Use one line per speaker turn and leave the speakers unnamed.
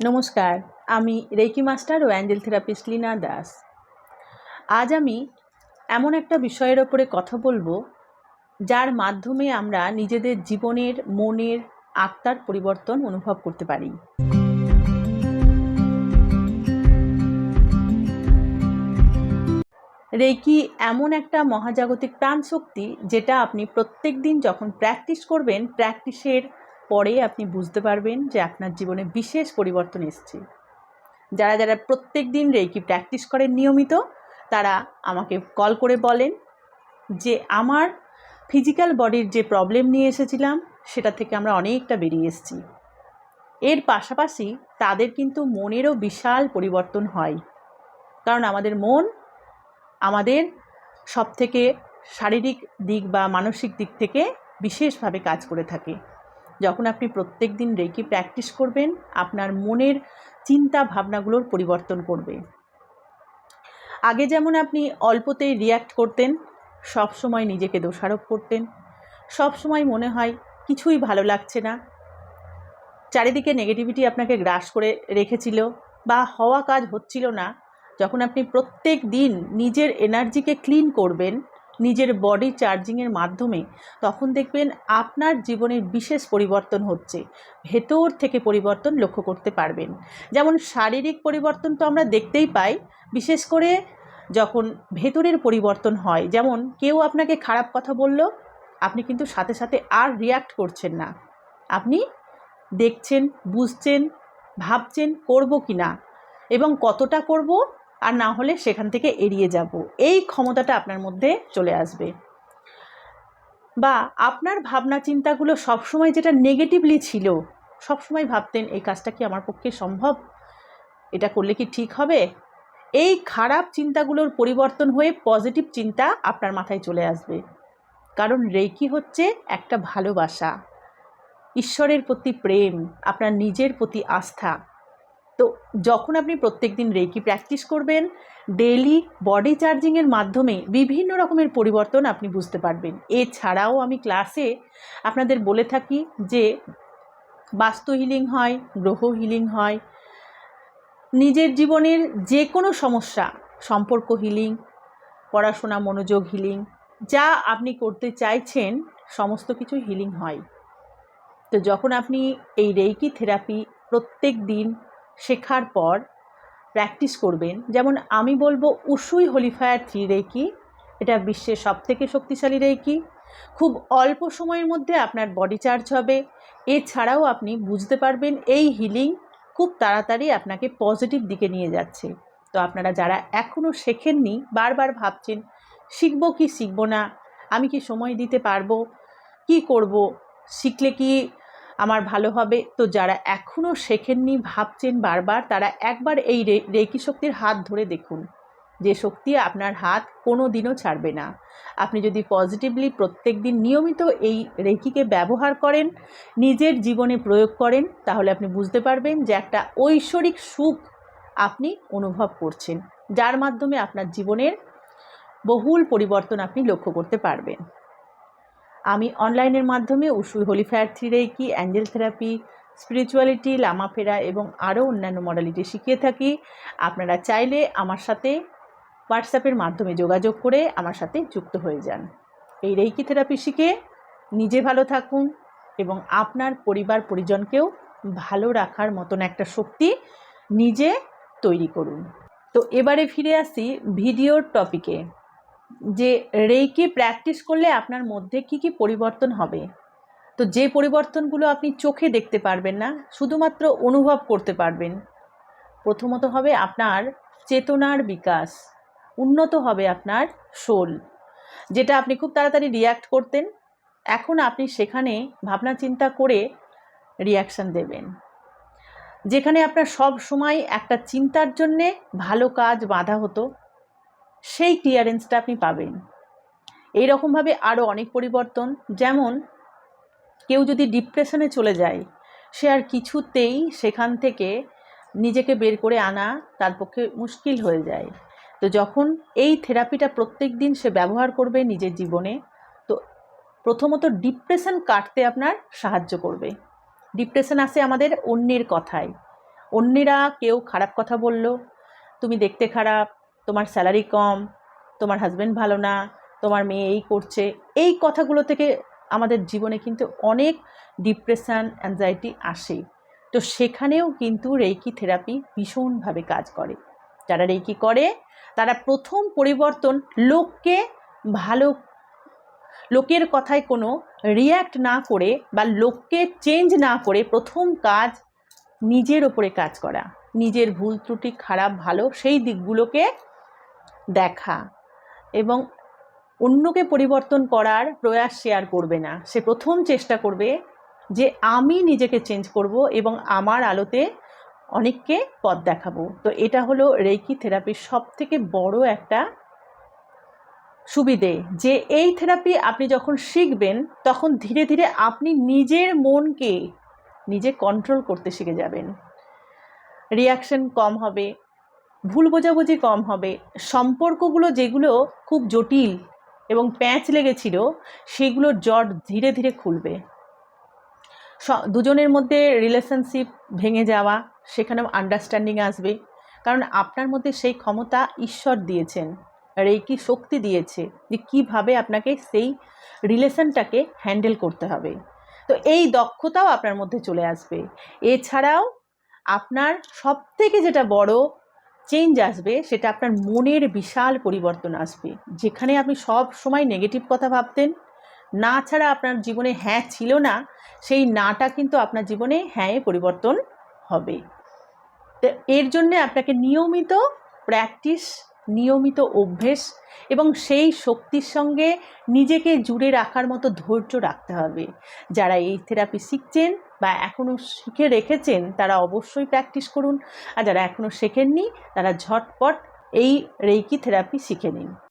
নমস্কার, আমি reiki master ও Angel therapist Leena Das. আজ আমি এমন একটা বিষয়ের ওপরে কথা বলবো, যার মাধ্যমে আমরা নিজেদের জীবনের, মনের, আত্মার পরিবর্তন অনুভব করতে পারি। রেকি এমন একটা মহাজাগতিক প্রাণশক্তি, যেটা আপনি প্রত্যেক দিন যখন প্র্যাকটিস করবেন, প্র্যাকটিসের পরে আপনি বুঝতে পারবেন যে আপনার জীবনে বিশেষ পরিবর্তন এসছে। যারা যারা প্রত্যেক দিন রেকি প্র্যাকটিস করেন নিয়মিত, তারা আমাকে কল করে বলেন যে আমার ফিজিক্যাল বডির যে প্রবলেম নিয়ে এসেছিলাম, সেটা থেকে আমরা অনেকটা বেরিয়ে এসেছি। এর পাশাপাশি তাদের কিন্তু মনেরও বিশাল পরিবর্তন হয়, কারণ আমাদের মন আমাদের সবথেকে শারীরিক দিক বা মানসিক দিক থেকে বিশেষভাবে কাজ করে থাকে। যখন আপনি প্রত্যেক দিন রেকি প্র্যাকটিস করবেন, আপনার মনের চিন্তা ভাবনাগুলোর পরিবর্তন করবে। আগে যেমন আপনি অল্পতেই রিয়্যাক্ট করতেন, সব সময় নিজেকে দোষারোপ করতেন, সব সময় মনে হয় কিছুই ভালো লাগছে না, চারিদিকে নেগেটিভিটি আপনাকে গ্রাস করে রেখেছিল বা হওয়া কাজ হচ্ছিল না। যখন আপনি প্রত্যেক দিন নিজের এনার্জিকে ক্লিন করবেন নিজের বডি চার্জিংয়ের মাধ্যমে, তখন দেখবেন আপনার জীবনের বিশেষ পরিবর্তন হচ্ছে। ভেতর থেকে পরিবর্তন লক্ষ্য করতে পারবেন। যেমন শারীরিক পরিবর্তন তো আমরা দেখতেই পাই, বিশেষ করে যখন ভেতরের পরিবর্তন হয়। যেমন কেউ আপনাকে খারাপ কথা বলল, আপনি কিন্তু সাথে সাথে আর রিয়্যাক্ট করছেন না, আপনি দেখছেন, বুঝছেন, ভাবছেন করব কি না এবং কতটা করব, আর না হলে সেখান থেকে এড়িয়ে যাব। এই ক্ষমতাটা আপনার মধ্যে চলে আসবে। বা আপনার ভাবনা চিন্তাগুলো সবসময় যেটা নেগেটিভলি ছিল, সবসময় ভাবতেন এই কাজটা কি আমার পক্ষে সম্ভব, এটা করলে কি ঠিক হবে, এই খারাপ চিন্তাগুলোর পরিবর্তন হয়ে পজিটিভ চিন্তা আপনার মাথায় চলে আসবে। কারণ রেকি হচ্ছে একটা ভালোবাসা, ঈশ্বরের প্রতি প্রেম, আপনার নিজের প্রতি আস্থা। তো যখন আপনি প্রত্যেক দিন রেকি প্র্যাকটিস করবেন, ডেইলি বডি চার্জিংয়ের মাধ্যমে বিভিন্ন রকমের পরিবর্তন আপনি বুঝতে পারবেন। এছাড়াও আমি ক্লাসে আপনাদের বলে থাকি যে বাস্তু হিলিং হয়, গ্রহ হিলিং হয়, নিজের জীবনের যে কোনো সমস্যা, সম্পর্ক হিলিং, পড়াশোনা মনোযোগ হিলিং, যা আপনি করতে চাইছেন সমস্ত কিছু হিলিং হয়। তো যখন আপনি এই রেকি থেরাপি প্রত্যেক দিন শেখার পর প্র্যাকটিস করবেন, যেমন আমি বলবো উশুই হোলিফায়ার 3 রেকি, এটা বিশ্বের সবথেকে শক্তিশালী রেকি। খুব অল্প সময়ের মধ্যে আপনার বডি চার্জ হবে। এছাড়াও আপনি বুঝতে পারবেন এই হিলিং খুব তাড়াতাড়ি আপনাকে পজিটিভ দিকে নিয়ে যাচ্ছে। তো আপনারা যারা এখনও শেখেননি, বারবার ভাবছেন শিখবো কি শিখবো না, আমি কি সময় দিতে পারবো, কি করব, শিখলে কি আমার ভালো হবে, তো যারা এখনও শেখেননি, ভাবছেন বারবার, তারা একবার এই রেকি শক্তির হাত ধরে দেখুন, যে শক্তি আপনার হাত কোনো দিনও ছাড়বে না। আপনি যদি পজিটিভলি প্রত্যেক দিন নিয়মিত এই রেকিকে ব্যবহার করেন, নিজের জীবনে প্রয়োগ করেন, তাহলে আপনি বুঝতে পারবেন যে একটা ঐশ্বরিক সুখ আপনি অনুভব করছেন, যার মাধ্যমে আপনার জীবনের বহুল পরিবর্তন আপনি লক্ষ্য করতে পারবেন। আমি অনলাইনের মাধ্যমে Usui holy fire 3 reiki, angel therapy, spirituality, Lama Fera এবং আরও অন্যান্য মডালিটি শিখিয়ে থাকি। আপনারা চাইলে আমার সাথে হোয়াটসঅ্যাপের মাধ্যমে যোগাযোগ করে আমার সাথে যুক্ত হয়ে যান। এই রেকি থেরাপি শিখে নিজে ভালো থাকুন এবং আপনার পরিবার পরিজনকেও ভালো রাখার মতন একটা শক্তি নিজে তৈরি করুন। তো এবারে ফিরে আসি ভিডিওর টপিকে, যে রেকি প্র্যাকটিস করলে আপনার মধ্যে কি কি পরিবর্তন হবে। তো যে পরিবর্তনগুলো আপনি চোখে দেখতে পারবেন না, শুধুমাত্র অনুভব করতে পারবেন। প্রথমত হবে আপনার চেতনার বিকাশ, উন্নত হবে আপনার সোল। যেটা আপনি খুব তাড়াতাড়ি রিয়্যাক্ট করতেন, এখন আপনি সেখানে ভাবনা চিন্তা করে রিয়াকশান দেবেন। যেখানে আপনার সব সময় একটা চিন্তার জন্যে ভালো কাজ বাধা হতো, সেই ক্লিয়ারেন্সটা আপনি পাবেন। এই রকমভাবে আরও অনেক পরিবর্তন, যেমন কেউ যদি ডিপ্রেশনে চলে যায়, সে আর কিছুতেই সেখান থেকে নিজেকে বের করে আনা তার পক্ষে মুশকিল হয়ে যায়। তো যখন এই থেরাপিটা প্রত্যেক দিন সে ব্যবহার করবে নিজের জীবনে, তো প্রথমত ডিপ্রেশন কাটতে আপনার সাহায্য করবে। ডিপ্রেশন আসে আমাদের অন্যের কথায়, অন্যেরা কেউ খারাপ কথা বলল, তুমি দেখতে খারাপ, তোমার স্যালারি কম, তোমার হাজব্যান্ড ভালো না, তোমার মেয়ে এই করছে, এই কথাগুলো থেকে আমাদের জীবনে কিন্তু অনেক ডিপ্রেশন, অ্যাংজাইটি আসে। তো সেখানেও কিন্তু রেইকি থেরাপি ভীষণভাবে কাজ করে। যারা রেইকি করে তারা প্রথম পরিবর্তন লোকের কথায় কোনো রিয়্যাক্ট না করে বা লোককে চেঞ্জ না করে প্রথম কাজ নিজের ওপরে কাজ করা, নিজের ভুল ত্রুটি, খারাপ ভালো সেই দিকগুলোকে দেখা এবং অন্যকে পরিবর্তন করার প্রয়াস শেয়ার করবে না। সে প্রথম চেষ্টা করবে যে আমি নিজেকে চেঞ্জ করব এবং আমার আলোতে অনেককে পথ দেখাবো। তো এটা হলো রেইকি থেরাপির সবথেকে বড় একটা সুবিধে, যে এই থেরাপি আপনি যখন শিখবেন তখন ধীরে ধীরে আপনি নিজের মনকে নিজে কন্ট্রোল করতে শিখে যাবেন। রিয়াকশন কম হবে, ভুল বোঝাবুঝি কম হবে, সম্পর্কগুলো যেগুলো খুব জটিল এবং প্যাঁচ লেগেছিল সেগুলোর জট ধীরে ধীরে খুলবে। দুজনের মধ্যে রিলেশনশিপ ভেঙে যাওয়া, সেখানেও আন্ডারস্ট্যান্ডিং আসবে, কারণ আপনার মধ্যে সেই ক্ষমতা ঈশ্বর দিয়েছেন, রেইকি শক্তি দিয়েছে যে কীভাবে আপনাকে সেই রিলেশনটাকে হ্যান্ডেল করতে হবে। তো এই দক্ষতাও আপনার মধ্যে চলে আসবে। এছাড়াও আপনার সবথেকে যেটা বড় চেঞ্জ আসবে সেটা আপনার মনের বিশাল পরিবর্তন আসবে। যেখানে আপনি সব সময় নেগেটিভ কথা ভাবতেন, না ছাড়া আপনার জীবনে হ্যাঁ ছিল না, সেই নাটা কিন্তু আপনার জীবনে হ্যাঁয়ে পরিবর্তন হবে। তো এর জন্যে আপনাকে নিয়মিত প্র্যাকটিস, নিয়মিত অভ্যেস এবং সেই শক্তির সঙ্গে নিজেকে জুড়ে রাখার মতো ধৈর্য রাখতে হবে। যারা এই থেরাপি শিখছেন বা এখনও শিখে রেখেছেন তারা অবশ্যই প্র্যাকটিস করুন, আর যারা এখনও শেখেননি তারা ঝটপট এই রেইকি থেরাপি শিখে নিন।